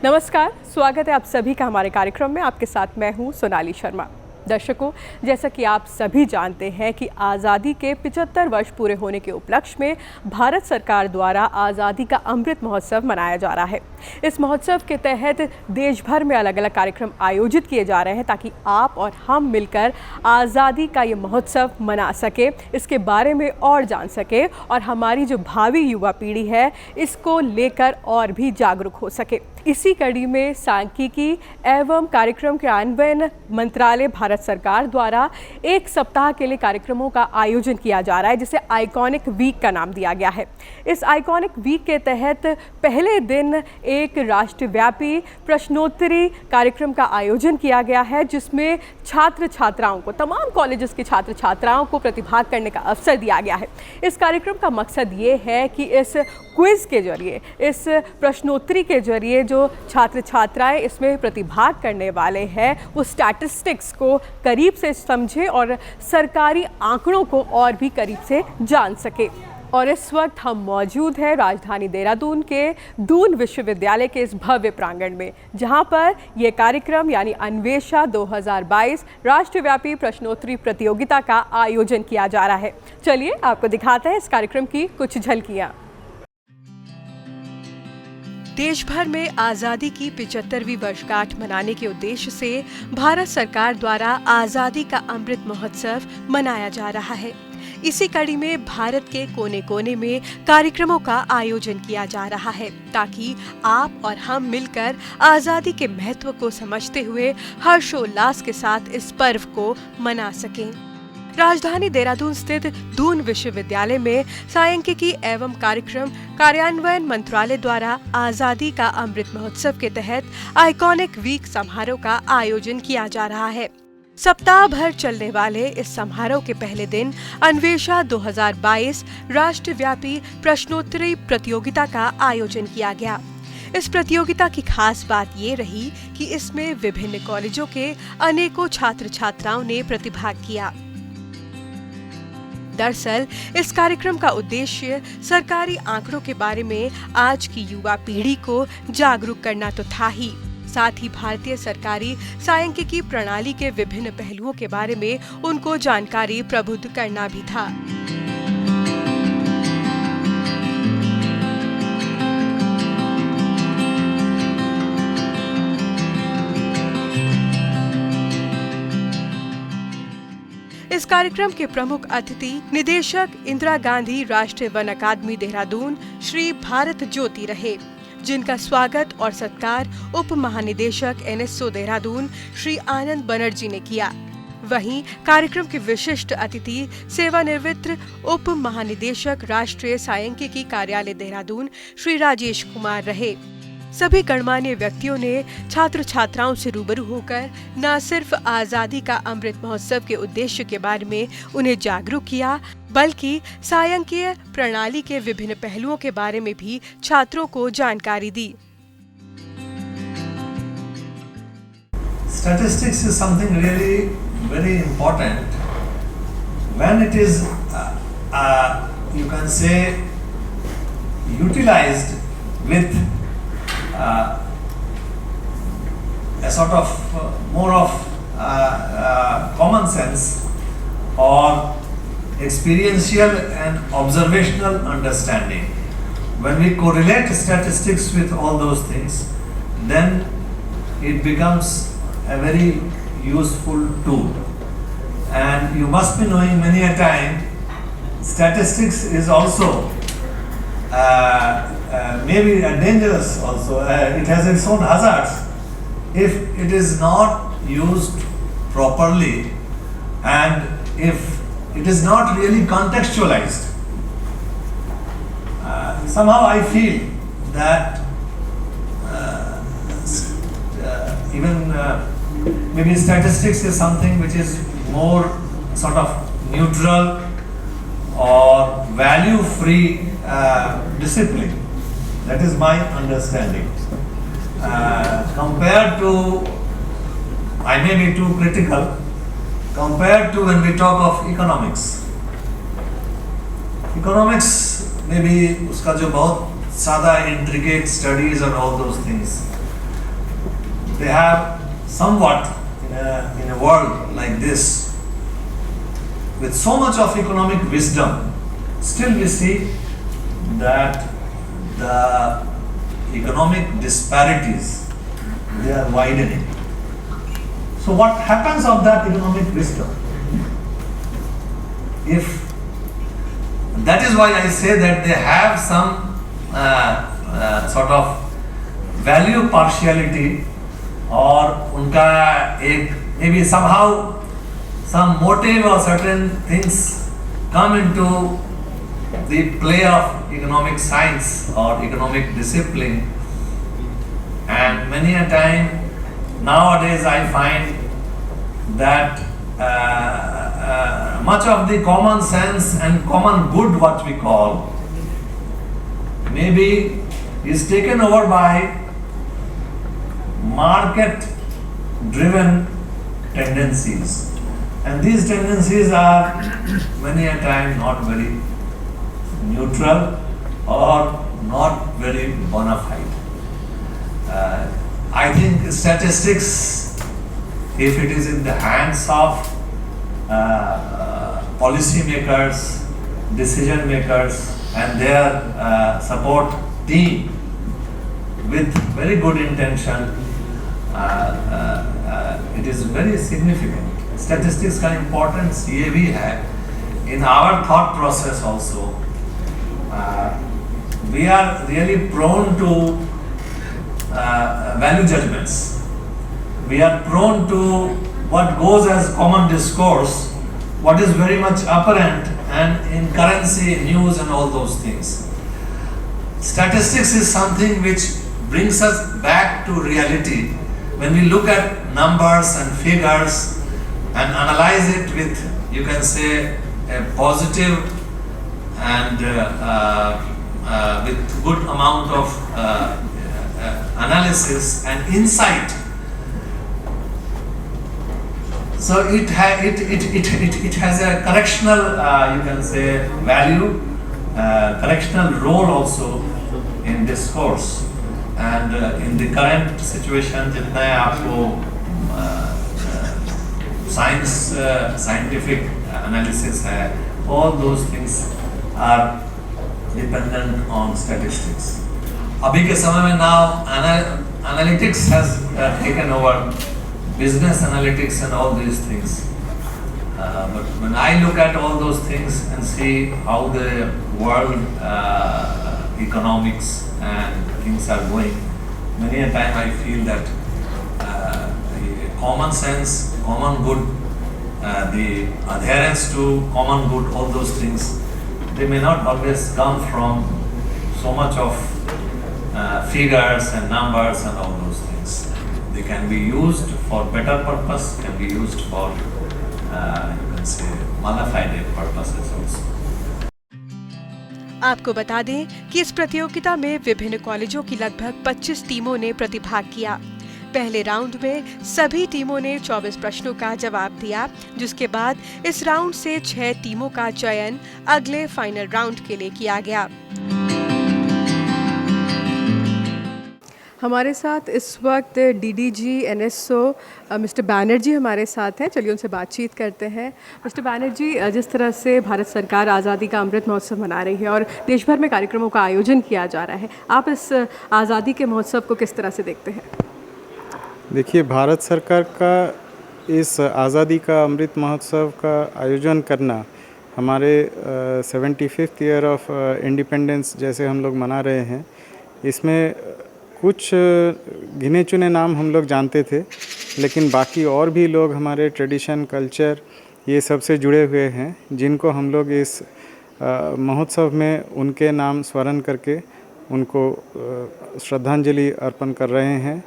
नमस्कार, स्वागत है आप सभी का हमारे कार्यक्रम में। आपके साथ मैं हूं सोनाली शर्मा। दर्शकों, जैसा कि आप सभी जानते हैं कि आज़ादी के 75 वर्ष पूरे होने के उपलक्ष्य में भारत सरकार द्वारा आज़ादी का अमृत महोत्सव मनाया जा रहा है। इस महोत्सव के तहत देश भर में अलग अलग कार्यक्रम आयोजित किए जा रहे हैं ताकि आप और हम मिलकर आज़ादी का ये महोत्सव मना सके, इसके बारे में और जान सके और हमारी जो भावी युवा पीढ़ी है इसको लेकर और भी जागरूक हो सके। इसी कड़ी में सांख्यिकी एवं कार्यक्रम क्रियान्वयन मंत्रालय भारत सरकार द्वारा एक सप्ताह के लिए कार्यक्रमों का आयोजन किया जा रहा है, जिसे आइकॉनिक वीक का नाम दिया गया है। इस आइकॉनिक वीक के तहत पहले दिन एक राष्ट्रव्यापी प्रश्नोत्तरी कार्यक्रम का आयोजन किया गया है, जिसमें छात्र छात्राओं को, तमाम कॉलेजेस के छात्र छात्राओं को प्रतिभाग करने का अवसर दिया गया है। इस कार्यक्रम का मकसद ये है कि इस क्विज़ के जरिए, इस प्रश्नोत्तरी के जरिए जो छात्र छात्राएं इसमें प्रतिभाग करने वाले हैं वो स्टैटिस्टिक्स को करीब से समझें और सरकारी आंकड़ों को और भी करीब से जान सके। और इस वक्त हम मौजूद हैं राजधानी देहरादून के दून विश्वविद्यालय के इस भव्य प्रांगण में, जहां पर ये कार्यक्रम यानी अन्वेषा 2022 राष्ट्रव्यापी प्रश्नोत्तरी प्रतियोगिता का आयोजन किया जा रहा है। चलिए आपको दिखाते हैं इस कार्यक्रम की कुछ झलकियां। देश भर में आज़ादी की 75वीं वर्षगांठ मनाने के उद्देश्य से भारत सरकार द्वारा आज़ादी का अमृत महोत्सव मनाया जा रहा है। इसी कड़ी में भारत के कोने कोने में कार्यक्रमों का आयोजन किया जा रहा है ताकि आप और हम मिलकर आज़ादी के महत्व को समझते हुए हर्षोल्लास के साथ इस पर्व को मना सकें। राजधानी देहरादून स्थित दून विश्वविद्यालय में सांख्यिकी एवं कार्यक्रम कार्यान्वयन मंत्रालय द्वारा आज़ादी का अमृत महोत्सव के तहत आइकॉनिक वीक समारोह का आयोजन किया जा रहा है। सप्ताह भर चलने वाले इस समारोह के पहले दिन अन्वेषा 2022 राष्ट्रव्यापी प्रश्नोत्तरी प्रतियोगिता का आयोजन किया गया। इस प्रतियोगिता की खास बात ये रही कि इसमें विभिन्न कॉलेजों के अनेकों छात्र छात्राओं ने प्रतिभाग किया। दरअसल इस कार्यक्रम का उद्देश्य सरकारी आंकड़ों के बारे में आज की युवा पीढ़ी को जागरूक करना तो था ही, साथ ही भारतीय सरकारी सांख्यिकी प्रणाली के विभिन्न पहलुओं के बारे में उनको जानकारी प्रबुद्ध करना भी था। इस कार्यक्रम के प्रमुख अतिथि निदेशक इंदिरा गांधी राष्ट्रीय वन अकादमी देहरादून श्री भारत ज्योति रहे, जिनका स्वागत और सत्कार उप महानिदेशक NSO देहरादून श्री आनंद बनर्जी ने किया। वहीं कार्यक्रम के विशिष्ट अतिथि सेवानिवृत्त उप महानिदेशक राष्ट्रीय सांख्यिकी कार्यालय देहरादून श्री राजेश कुमार रहे। सभी गणमान्य व्यक्तियों ने छात्र छात्राओं से रूबरू होकर न सिर्फ आज़ादी का अमृत महोत्सव के उद्देश्य के बारे में उन्हें जागरूक किया, बल्कि सांख्यिकीय प्रणाली के विभिन्न पहलुओं के बारे में भी छात्रों को जानकारी दी। Statistics is something really very important when it is you can say utilized with a sort of more of common sense or experiential and observational understanding. When we correlate statistics with all those things, then it becomes a very useful tool. And you must be knowing many a time, statistics is also maybe dangerous also. It has its own hazards if it is not used properly and if it is not really contextualized. Somehow I feel that maybe statistics is something which is more sort of neutral or value-free discipline. That is my understanding. Compared to, I may be too critical, compared to when we talk of economics. Economics maybe उसका जो बहुत सादा intricate studies and all those things, they have somewhat in a world like this, with so much of economic wisdom, still we see that the economic disparities, they are widening. So what happens of that economic wisdom? If that is why I say that they have some sort of value partiality, और उनका एक maybe somehow some motive or certain things come into the play of economic science or economic discipline, and many a time nowadays I find that much of the common sense and common good, what we call, maybe is taken over by market driven tendencies, and these tendencies are many a time not very neutral or not very bona fide. I think statistics, if it is in the hands of policy makers, decision makers and their support team with very good intention, it is very significant. Statistics का importance ये भी है. In our thought process also, we are really prone to value judgments. We are prone to what goes as common discourse, what is very much apparent and in currency, news and all those things. Statistics is something which brings us back to reality. When we look at numbers and figures and analyze it with, you can say, a positive and with good amount of analysis and insight, so it has a correctional, you can say, value, correctional role also in discourse. And in the current situation, जितना आपको scientific analysis है, all those things are dependent on statistics. अभी के समय में now analytics has taken over, business analytics and all these things. But when I look at all those things and see how the world economics and things are going, many a time I feel that common sense, common good, the adherence to common good, all those things, they may not always come from so much of figures and numbers and all those things. They can be used for better purpose, can be used for, you can say, mala fide purposes also. आपको बता दें कि इस प्रतियोगिता में विभिन्न कॉलेजों की लगभग 25 टीमों ने प्रतिभाग किया। पहले राउंड में सभी टीमों ने 24 प्रश्नों का जवाब दिया, जिसके बाद इस राउंड से 6 टीमों का चयन अगले फाइनल राउंड के लिए किया गया। हमारे साथ इस वक्त डीडीजी एनएसओ मिस्टर बैनर्जी हमारे साथ हैं। चलिए उनसे बातचीत करते हैं। मिस्टर बैनर्जी, जिस तरह से भारत सरकार आज़ादी का अमृत महोत्सव मना रही है और देश भर में कार्यक्रमों का आयोजन किया जा रहा है, आप इस आज़ादी के महोत्सव को किस तरह से देखते हैं? देखिए, भारत सरकार का इस आज़ादी का अमृत महोत्सव का आयोजन करना हमारे 75th ईयर ऑफ इंडिपेंडेंस जैसे हम लोग मना रहे हैं, इसमें कुछ गिने चुने नाम हम लोग जानते थे, लेकिन बाकी और भी लोग हमारे ट्रेडिशन, कल्चर, ये सब से जुड़े हुए हैं, जिनको हम लोग इस महोत्सव में उनके नाम स्मरण करके उनको श्रद्धांजलि अर्पण कर रहे हैं।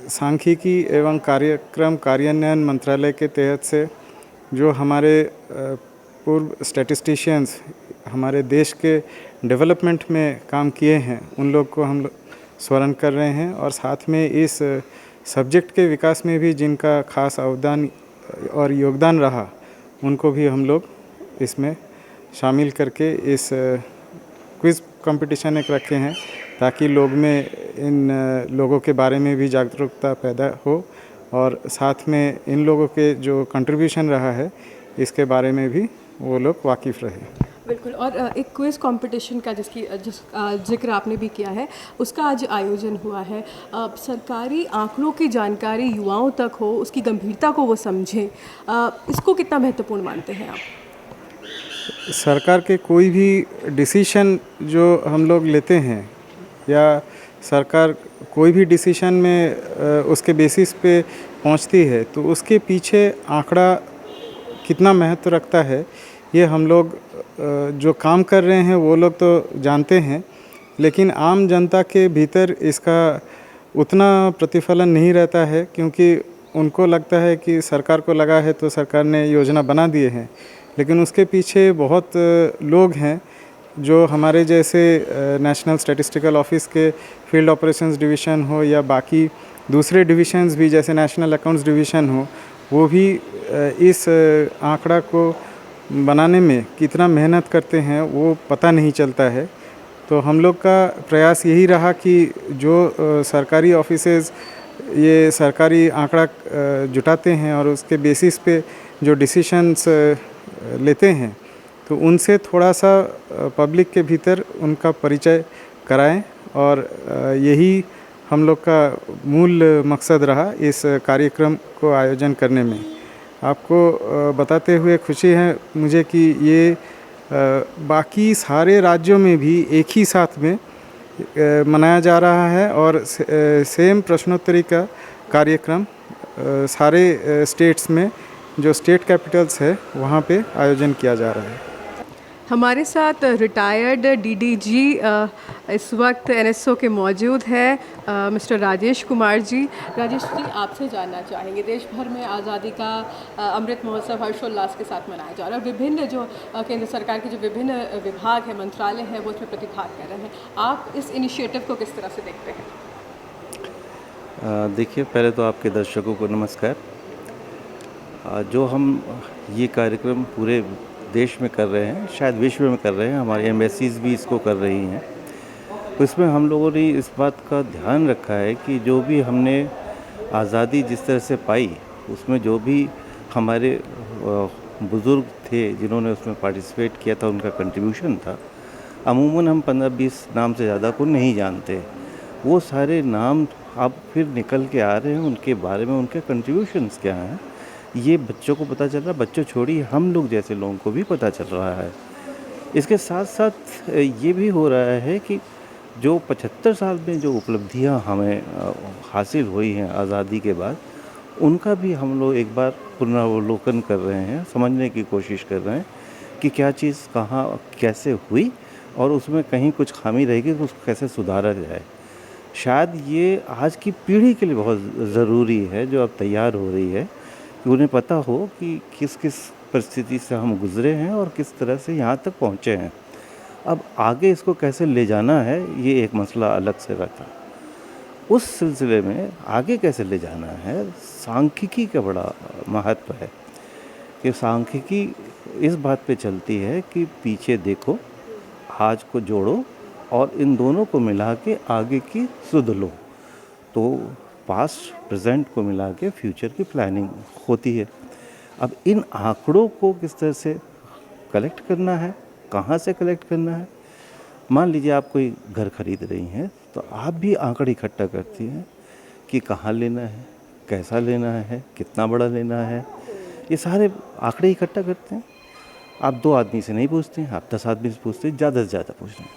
सांख्यिकी एवं कार्यक्रम कार्यान्वयन मंत्रालय के तहत से जो हमारे पूर्व स्टैटिस्टिशियंस हमारे देश के डेवलपमेंट में काम किए हैं, उन लोग को हम स्मरण कर रहे हैं, और साथ में इस सब्जेक्ट के विकास में भी जिनका खास अवदान और योगदान रहा, उनको भी हम लोग इसमें शामिल करके इस क्विज़ कंपटीशन एक रखे हैं, ताकि लोग में इन लोगों के बारे में भी जागरूकता पैदा हो और साथ में इन लोगों के जो कंट्रीब्यूशन रहा है इसके बारे में भी वो लोग वाकिफ़ रहे। बिल्कुल। और एक क्विज़ कंपटीशन का जिक्र आपने भी किया है, उसका आज आयोजन हुआ है। सरकारी आंकड़ों की जानकारी युवाओं तक हो, उसकी गंभीरता को वो समझें, इसको कितना महत्वपूर्ण मानते हैं आप? सरकार के कोई भी डिसीशन जो हम लोग लेते हैं या सरकार कोई भी डिसीशन में उसके बेसिस पे पहुंचती है तो उसके पीछे आंकड़ा कितना महत्व रखता है ये हम लोग जो काम कर रहे हैं वो लोग तो जानते हैं, लेकिन आम जनता के भीतर इसका उतना प्रतिफलन नहीं रहता है क्योंकि उनको लगता है कि सरकार को लगा है तो सरकार ने योजना बना दिए हैं, लेकिन उसके पीछे बहुत लोग हैं जो हमारे जैसे नेशनल स्टैटिस्टिकल ऑफिस के फील्ड ऑपरेशंस डिवीज़न हो या बाकी दूसरे डिविशन्स भी जैसे नेशनल अकाउंट्स डिवीज़न हो, वो भी इस आंकड़ा को बनाने में कितना मेहनत करते हैं वो पता नहीं चलता है। तो हम लोग का प्रयास यही रहा कि जो सरकारी ऑफिसेज ये सरकारी आंकड़ा जुटाते हैं और उसके बेसिस पे जो डिसीशंस लेते हैं तो उनसे थोड़ा सा पब्लिक के भीतर उनका परिचय कराएं और यही हम लोग का मूल मकसद रहा इस कार्यक्रम को आयोजन करने में। आपको बताते हुए खुशी है मुझे कि ये बाकी सारे राज्यों में भी एक ही साथ में मनाया जा रहा है और सेम प्रश्नोत्तरी का कार्यक्रम सारे स्टेट्स में जो स्टेट कैपिटल्स है वहाँ पे आयोजन किया जा रहा है। हमारे साथ रिटायर्ड डीडीजी इस वक्त एनएसओ के मौजूद हैं मिस्टर राजेश कुमार जी। राजेश जी, आपसे जानना चाहेंगे, देश भर में आज़ादी का अमृत महोत्सव हर्षोल्लास के साथ मनाया जा रहा है। विभिन्न जो केंद्र सरकार के जो विभिन्न विभाग हैं, मंत्रालय हैं, वो इसमें प्रतिभाग कर रहे हैं। आप इस इनिशिएटिव को किस तरह से देखते हैं? देखिए, पहले तो आपके दर्शकों को नमस्कार। जो हम ये कार्यक्रम पूरे देश में कर रहे हैं, शायद विश्व में कर रहे हैं, हमारी एम्बेसीज भी इसको कर रही हैं, तो इसमें हम लोगों ने इस बात का ध्यान रखा है कि जो भी हमने आज़ादी जिस तरह से पाई उसमें जो भी हमारे बुज़ुर्ग थे जिन्होंने उसमें पार्टिसिपेट किया था उनका कंट्रीब्यूशन था। अमूमन हम 15-20 नाम से ज़्यादा को नहीं जानते, वो सारे नाम अब फिर निकल के आ रहे हैं, उनके बारे में उनके कंट्रीब्यूशंस क्या हैं ये बच्चों को पता चल रहा है। बच्चों छोड़िए, हम लोग जैसे लोगों को भी पता चल रहा है। इसके साथ साथ ये भी हो रहा है कि जो 75 साल में जो उपलब्धियां हमें हासिल हुई हैं आज़ादी के बाद, उनका भी हम लोग एक बार पुनरावलोकन कर रहे हैं, समझने की कोशिश कर रहे हैं कि क्या चीज़ कहाँ कैसे हुई और उसमें कहीं कुछ खामी रहेगी तो उसको कैसे सुधारा जाए। शायद ये आज की पीढ़ी के लिए बहुत ज़रूरी है जो अब तैयार हो रही है कि उन्हें पता हो कि किस किस परिस्थिति से हम गुज़रे हैं और किस तरह से यहाँ तक पहुँचे हैं। अब आगे इसको कैसे ले जाना है ये एक मसला अलग से रहता। उस सिलसिले में आगे कैसे ले जाना है, सांख्यिकी का बड़ा महत्व है कि सांख्यिकी इस बात पे चलती है कि पीछे देखो, आज को जोड़ो और इन दोनों को मिला के आगे की सुध लो, तो पास्ट प्रेजेंट को मिला के फ्यूचर की प्लानिंग होती है। अब इन आंकड़ों को किस तरह से कलेक्ट करना है, कहाँ से कलेक्ट करना है। मान लीजिए आप कोई घर खरीद रही हैं तो आप भी आंकड़े इकट्ठा करती हैं कि कहाँ लेना है, कैसा लेना है, कितना बड़ा लेना है, ये सारे आंकड़े इकट्ठा करते हैं। आप 2 आदमी से नहीं पूछते हैं, आप 10 आदमी से पूछते हैं, ज़्यादा से ज़्यादा पूछते हैं।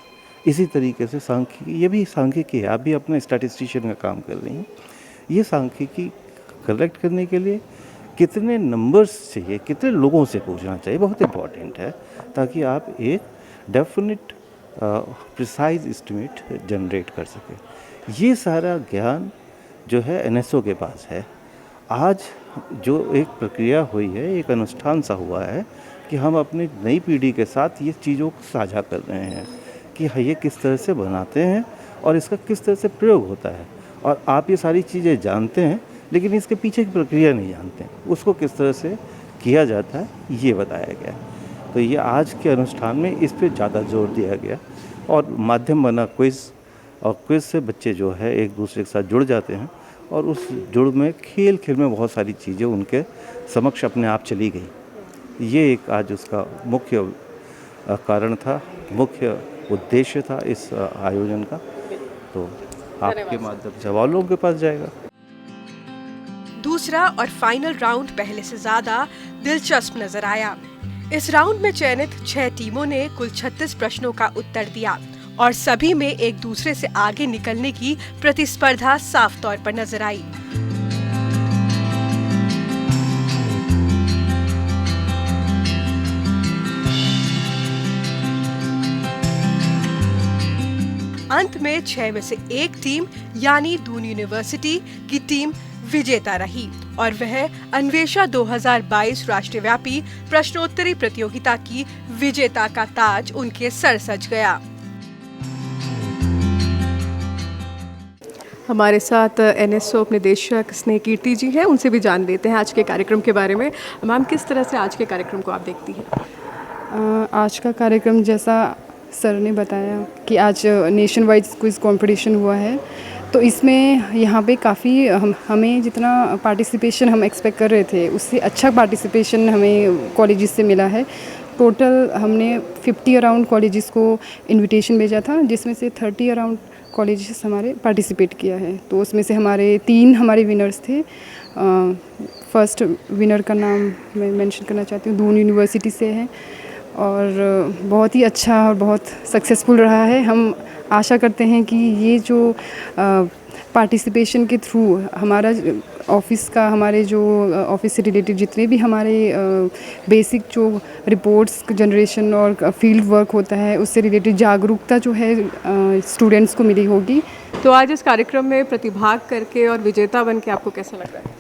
इसी तरीके से सांख्यिकी, ये भी सांख्यिकी है, आप भी अपना स्टैटिस्टिशियन का काम कर रही हैं। ये सांख्यिकी कलेक्ट करने के लिए कितने नंबर्स चाहिए, कितने लोगों से पूछना चाहिए, बहुत इम्पॉर्टेंट है, ताकि आप एक डेफिनेट प्रिसाइज एस्टिमेट जनरेट कर सकें। ये सारा ज्ञान जो है एनएसओ के पास है। आज जो एक प्रक्रिया हुई है, एक अनुष्ठान सा हुआ है कि हम अपनी नई पीढ़ी के साथ ये चीज़ों को साझा कर रहे हैं कि ये किस तरह से बनाते हैं और इसका किस तरह से प्रयोग होता है। और आप ये सारी चीज़ें जानते हैं लेकिन इसके पीछे की प्रक्रिया नहीं जानते, उसको किस तरह से किया जाता है ये बताया गया। तो ये आज के अनुष्ठान में इस पे ज़्यादा जोर दिया गया और माध्यम बना क्विज़ और क्विज़ से बच्चे जो है एक दूसरे के साथ जुड़ जाते हैं और उस जुड़ में खेल खेल में बहुत सारी चीज़ें उनके समक्ष अपने आप चली गई। ये एक आज उसका मुख्य कारण था, मुख्य उद्देश्य था इस आयोजन का। तो आपके माध्यम से सवाल लोगों के पास जाएगा। दूसरा और फाइनल राउंड पहले से ज्यादा दिलचस्प नजर आया। इस राउंड में चयनित 6 टीमों ने कुल 36 प्रश्नों का उत्तर दिया और सभी में एक दूसरे से आगे निकलने की प्रतिस्पर्धा साफ तौर पर नजर आई। अंत में 6 में से एक टीम यानी दून यूनिवर्सिटी की टीम विजेता रही और वह अन्वेषा 2022 राष्ट्रव्यापी प्रश्नोत्तरी प्रतियोगिता की विजेता का ताज उनके सर सज गया। हमारे साथ एनएसओ अपने निदेशक स्नेह कीर्ति जी हैं, उनसे भी जान लेते हैं आज के कार्यक्रम के बारे में। मैम, किस तरह से आज के कार्यक्रम को आप देखती हैं? आज का कार्यक्रम जैसा सर ने बताया कि आज नेशन वाइड क्विज़ कंपटीशन हुआ है, तो इसमें यहाँ पे काफ़ी हमें जितना पार्टिसिपेशन हम एक्सपेक्ट कर रहे थे उससे अच्छा पार्टिसिपेशन हमें कॉलेजेस से मिला है। टोटल हमने 50 अराउंड कॉलेजेस को इनविटेशन भेजा था, जिसमें से 30 अराउंड कॉलेजेस हमारे पार्टिसिपेट किया है। तो उसमें से हमारे 3 हमारे विनर्स थे। फर्स्ट विनर का नाम मैं मेंशन करना चाहती हूँ, दून यूनिवर्सिटी से है और बहुत ही अच्छा और बहुत सक्सेसफुल रहा है। हम आशा करते हैं कि ये जो पार्टिसिपेशन के थ्रू हमारा ऑफिस का, हमारे जो ऑफिस से रिलेटेड जितने भी हमारे बेसिक जो रिपोर्ट्स जनरेशन और फील्ड वर्क होता है उससे रिलेटेड जागरूकता जो है स्टूडेंट्स को मिली होगी। तो आज इस कार्यक्रम में प्रतिभाग करके और विजेता बन के आपको कैसा लग रहा है?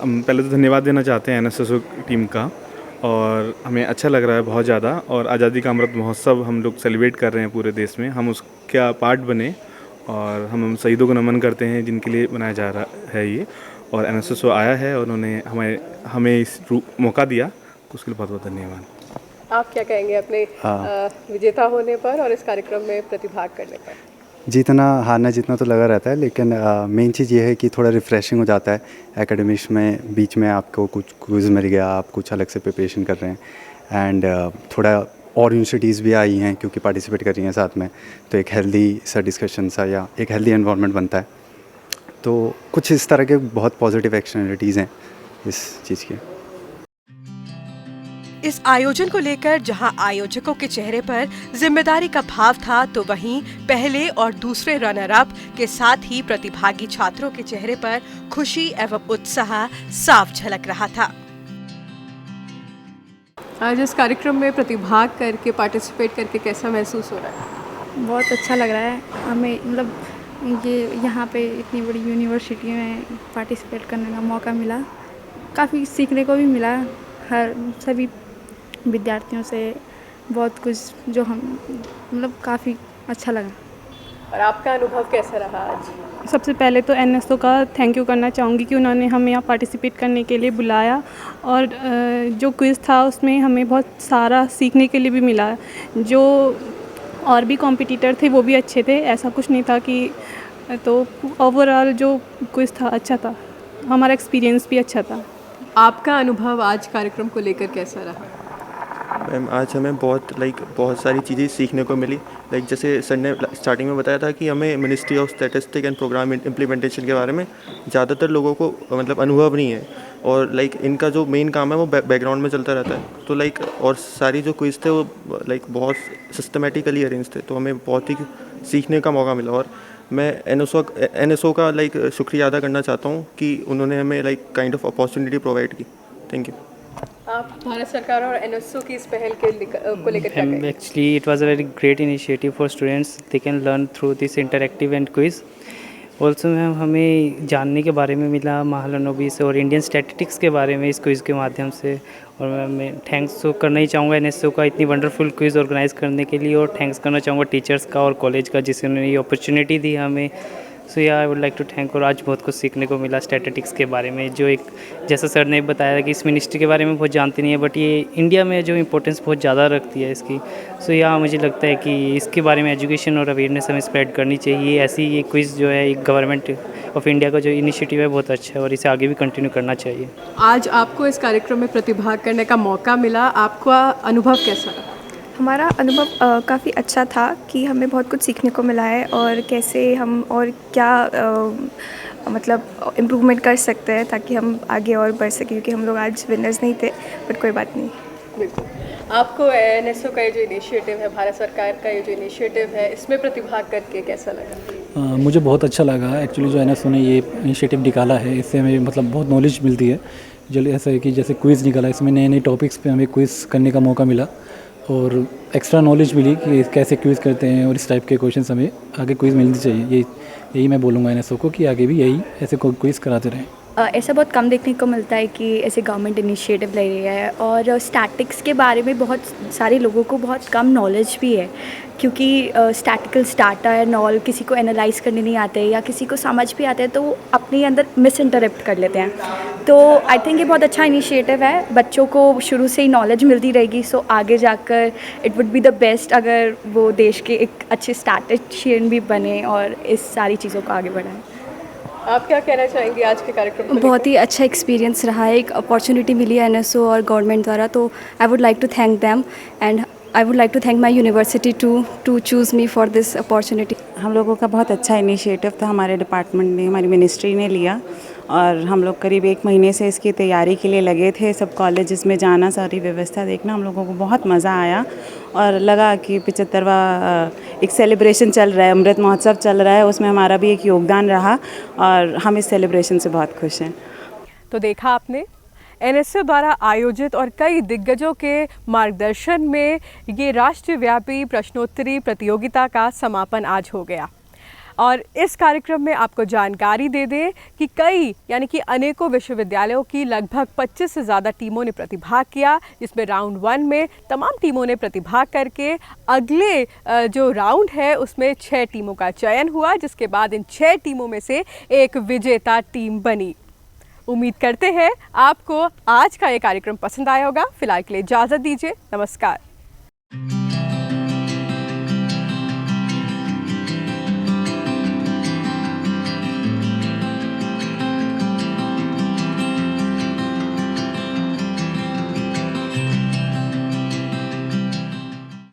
हम पहले तो धन्यवाद देना चाहते हैं एनएसएस टीम का, और हमें अच्छा लग रहा है बहुत ज़्यादा। और आज़ादी का अमृत महोत्सव हम लोग सेलिब्रेट कर रहे हैं पूरे देश में, हम उसका पार्ट बने और हम शहीदों को नमन करते हैं जिनके लिए बनाया जा रहा है ये। और एनएसएस आया है और उन्होंने हमें इस मौका दिया, उसके लिए बहुत बहुत धन्यवाद। आप क्या कहेंगे अपने विजेता होने पर और इस कार्यक्रम में प्रतिभाग करने पर? जीतना हारना जीतना तो लगा रहता है, लेकिन मेन चीज़ ये है कि थोड़ा रिफ़्रेशिंग हो जाता है। एकेडमिक्स में बीच में आपको कुछ क्विज़ मिल गया, आप कुछ अलग से प्रिपरेशन कर रहे हैं एंड थोड़ा और यूनिवर्सिटीज़ भी आई हैं क्योंकि पार्टिसिपेट कर रही हैं साथ में, तो एक हेल्दी सा डिस्कशन सा या एक हेल्दी एनवायरनमेंट बनता है। तो कुछ इस तरह के बहुत पॉजिटिव एक्शनलिटीज़ हैं इस चीज़ की। इस आयोजन को लेकर जहां आयोजकों के चेहरे पर जिम्मेदारी का भाव था, तो वहीं पहले और दूसरे रनर अप के साथ ही प्रतिभागी छात्रों के चेहरे पर खुशी एवं उत्साह साफ झलक रहा था। आज इस कार्यक्रम में प्रतिभाग करके, पार्टिसिपेट करके कैसा महसूस हो रहा है? बहुत अच्छा लग रहा है हमें, मतलब ये यहाँ पे इतनी बड़ी यूनिवर्सिटी में पार्टिसिपेट करने का मौका मिला। काफ़ी सीखने को भी मिला, हर सभी विद्यार्थियों से बहुत कुछ जो हम मतलब काफ़ी अच्छा लगा। और आपका अनुभव कैसा रहा आज? सबसे पहले तो एनएसओ का थैंक यू करना चाहूँगी कि उन्होंने हमें यहाँ पार्टिसिपेट करने के लिए बुलाया और जो क्विज़ था उसमें हमें बहुत सारा सीखने के लिए भी मिला। जो और भी कॉम्पिटिटर थे वो भी अच्छे थे, ऐसा कुछ नहीं था कि, तो ओवरऑल जो क्विज़ था अच्छा था, हमारा एक्सपीरियंस भी अच्छा था। आपका अनुभव आज कार्यक्रम को लेकर कैसा रहा? मैम, आज हमें बहुत सारी चीज़ें सीखने को मिली। जैसे सर ने स्टार्टिंग में बताया था कि हमें ministry of statistic and program implementation के बारे में ज़्यादातर लोगों को मतलब अनुभव नहीं है, और इनका जो मेन काम है वो बैकग्राउंड में चलता रहता है। तो और सारी जो क्विज़ थे वो बहुत सिस्टमेटिकली अरेंज थे, तो हमें बहुत ही सीखने का मौका मिला। और मैं एनएसओ का शुक्रिया अदा करना चाहता हूँ कि उन्होंने हमें काइंड ऑफ अपॉर्चुनिटी प्रोवाइड की। Thank you. आप भारत सरकार और एनएसओ की इस पहल को लेकर क्या कहेंगे? Actually, it was a very great initiative for students. They can learn through this interactive and quiz. Also, ma'am, हमें जानने के बारे में मिला महालनोबी से और इंडियन स्टैटिस्टिक्स के बारे में इस क्विज़ के माध्यम से। और मैं थैंक्स तो करना ही चाहूँगा एनएसओ का इतनी वंडरफुल क्विज़ ऑर्गेनाइज़ करने के लिए, और थैंक्स करना चाहूँगा टीचर्स का और कॉलेज का जिन्होंने ये अपॉर्चुनिटी दी हमें। So yeah I would like to thank, और आज बहुत कुछ सीखने को मिला स्टैटिस्टिक्स के बारे में, जो एक जैसा सर ने बताया कि इस मिनिस्ट्री के बारे में बहुत जानते नहीं है, बट ये इंडिया में जो इम्पोर्टेंस बहुत ज़्यादा रखती है इसकी। सो या मुझे लगता है कि इसके बारे में एजुकेशन और अवेयरनेस हमें स्प्रेड करनी चाहिए। ऐसी ये क्विज़ जो है एक गवर्नमेंट ऑफ इंडिया का जो इनिशिएटिव है बहुत अच्छा है और इसे आगे भी कंटिन्यू करना चाहिए। आज आपको इस कार्यक्रम में प्रतिभाग करने का मौका मिला, आपका अनुभव कैसा रहा? हमारा अनुभव काफ़ी अच्छा था कि हमें बहुत कुछ सीखने को मिला है और कैसे हम और क्या मतलब इम्प्रूवमेंट कर सकते हैं ताकि हम आगे और बढ़ सकें, क्योंकि हम लोग आज विनर्स नहीं थे, बट कोई बात नहीं। बिल्कुल। आपको एनएसओ का ये जो इनिशिएटिव है, भारत सरकार का ये जो इनिशिएटिव है, इसमें प्रतिभाग करके कैसा लगा? मुझे बहुत अच्छा लगा। एक्चुअली जो एनएसओ ने ये इनिशिएटिव निकाला है, इससे हमें मतलब बहुत नॉलेज मिलती है। जो ऐसा है कि जैसे क्विज़ निकाला, इसमें नए नए टॉपिक्स पे हमें क्विज़ करने का मौका मिला और एक्स्ट्रा नॉलेज मिली कि कैसे क्विज़ करते हैं और इस टाइप के क्वेश्चंस हमें आगे क्विज़ मिलनी चाहिए। यही मैं बोलूँगा एनएसओ को कि आगे भी यही ऐसे क्विज़ कराते रहें। ऐसा बहुत कम देखने को मिलता है कि ऐसे गवर्नमेंट इनिशिएटिव ले रही है, और स्टैटिक्स के बारे में बहुत सारे लोगों को बहुत कम नॉलेज भी है, क्योंकि स्टैटिकल डाटा एंड ऑल किसी को एनालाइज करने नहीं आते या किसी को समझ भी आते हैं तो वो अपने अंदर मिस इंटरप्ट कर लेते हैं। तो आई थिंक ये बहुत अच्छा इनिशिएटिव है, बच्चों को शुरू से ही नॉलेज मिलती रहेगी, सो आगे जाकर it would be the best अगर वो देश के एक अच्छे स्टैटिस्टिशियन भी बने और इस सारी चीज़ों को आगे बढ़ाएं। आप क्या कहना चाहेंगे आज के कार्यक्रम को? बहुत ही अच्छा एक्सपीरियंस रहा है, एक अपॉर्चुनिटी मिली है एनएसओ और गवर्नमेंट द्वारा, तो I would like to thank them and I would like to thank my university to choose me for this opportunity. हम लोगों का बहुत अच्छा इनिशिएटिव था, हमारे डिपार्टमेंट ने, हमारी मिनिस्ट्री ने लिया और हम लोग करीब 1 महीने से इसकी तैयारी के लिए लगे थे। सब कॉलेजेस में जाना, सारी व्यवस्था देखना, हम लोगों को बहुत मज़ा आया और लगा कि 75वां एक सेलिब्रेशन चल रहा है, अमृत महोत्सव चल रहा है, उसमें हमारा भी एक योगदान रहा और हम इस सेलिब्रेशन से बहुत खुश हैं। तो देखा आपने, एनएसओ द्वारा आयोजित और कई दिग्गजों के मार्गदर्शन में ये राष्ट्रव्यापी प्रश्नोत्तरी प्रतियोगिता का समापन आज हो गया। और इस कार्यक्रम में आपको जानकारी दे दें कि कई यानी कि अनेकों विश्वविद्यालयों की लगभग 25 से ज़्यादा टीमों ने प्रतिभाग किया, जिसमें राउंड 1 में तमाम टीमों ने प्रतिभाग करके अगले जो राउंड है उसमें 6 टीमों का चयन हुआ, जिसके बाद इन 6 टीमों में से एक विजेता टीम बनी। उम्मीद करते हैं आपको आज का ये कार्यक्रम पसंद आया होगा। फिलहाल के लिए इजाज़त दीजिए, नमस्कार।